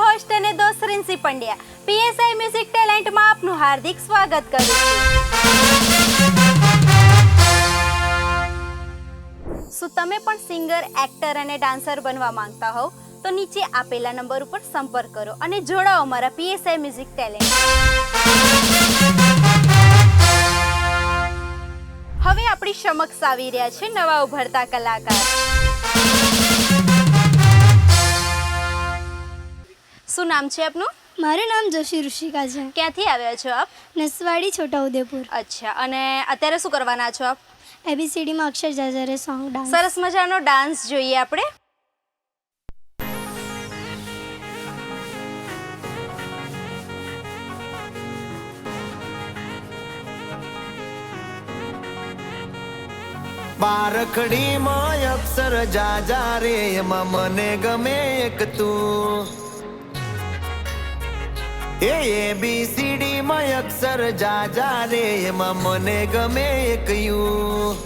Host અને દોસ્ત રિન્સી Pandya PSI music ટેલેન્ટમાં આપનું હાર્દિક સ્વાગત કરું છું। શું તમે પણ સિંગર, એક્ટર અને ડાન્સર બનવા માંગતા હો તો નીચે આપેલા નંબર ઉપર સંપર્ક કરો અને જોડાઓ અમારા પીએસઆઈ મ્યુઝિક ટેલેન્ટ। હવે આપણી સમક્ષ આવી રહ્યા છે નવા ઉભરતા કલાકાર। શું નામ છે આપનું? મારું નામ જોશી ઋષિકા છે। ક્યાંથી આવ્યા છો આપ? નસવાડી છોટાઉદેપુર। અચ્છા, અને અત્યારે શું કરવાના છો આપ? એબીસીડીમાં અક્ષર જાજારે સોંગ ડાન્સ। સરસ મજાનો ડાન્સ જોઈએ આપણે। બારખડીમાં અક્ષર જાજા રે એમાં મને ગમે એક તું। એબીસીડી માં અક્ષર જાજા રે એમાં મને ગમે એક યુ।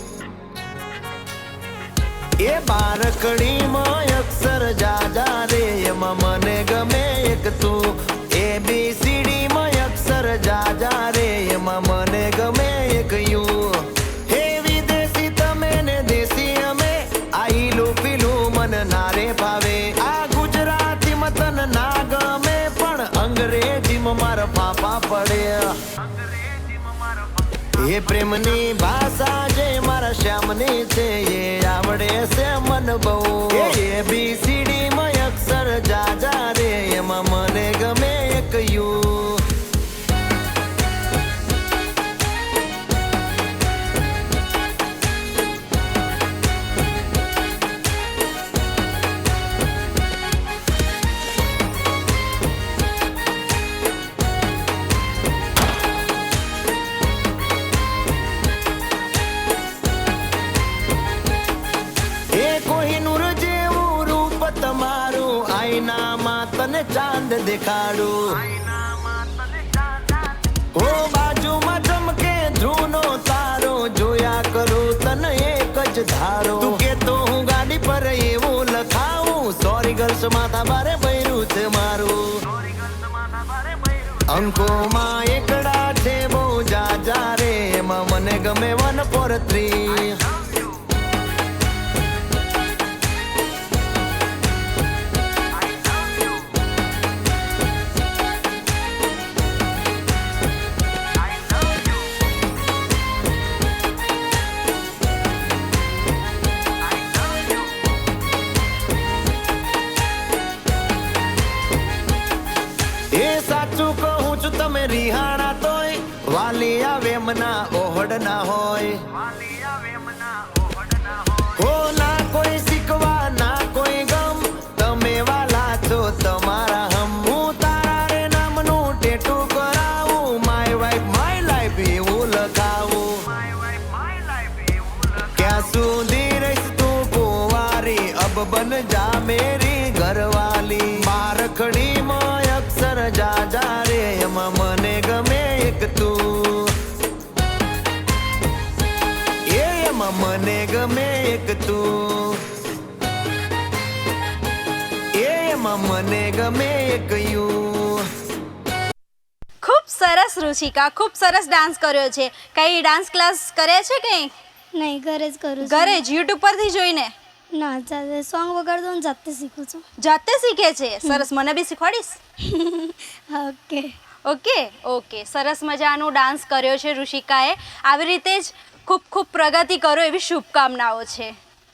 એ બારખડીમાં અક્ષર જાજા રે એમાં મને ગમે એક તું। એબીસીડી માં અક્ષર જાજા રે એમાં મને ગમે એક યુ। મારા પાપા પડે એ પ્રેમની ભાષા જે મારા શ્યામની છે એ આવડે છે મન બહુ। એબીસીડી માં અક્ષર જાજા રે એમાં મને ગમે એક યુ। ચાંદ દેખાડું ઓ બાજુમાં ચમકે ધ્રુવનો તારો જોયા કરું તને એક જ ધારો। તું કે તો હું ગાડી પર એવું લખાવું સોરી ગર્લ્સ માથા બારે ભર્યું છે મારું। અંકોમાં એકડા છે બહુ જાજા રે એમાં મને ગમે 143। તમે રિહાણા તોય વાલી આવે મના ઓહડ ના હોય। હો ના કોઈ શીખવા ના કોઈ ગમ તમે વાલા છો તમારા હમ। હું તારા રે નામનું ટેટુ કરાવું માય વાઇફ માય લાઈફ એવું લખાવું। ક્યાં સુધી રહીશ તું કુંવારી અબ બન જા મેરી ઘરવાલી। બારખડી માં અક્ષર જાજા રે એમાં મને ગમે એક તું। એમાં મને ગમે એક તું। એમાં મને ગમે એક યુ। ખૂબ સરસ ઋષિકા, ખૂબ સરસ ડાન્સ કર્યો છે। કઈ ડાન્સ ક્લાસ કરે છે કઈ? નહીં, ઘરે જ કરું છું। ઘરે જ યુટ્યુબ પરથી જોઈને? ના, ચાલે સોંગ વગાડતો હું જાતે શીખું છું। જાતે શીખે છે? સરસ, મને બી શીખવાડીશ? ઓકે ઓકે ઓકે, સરસ મજાનું ડાન્સ કર્યો છે ઋષિકાએ। આવી રીતે જ ખૂબ ખૂબ પ્રગતિ કરો એવી શુભકામનાઓ છે।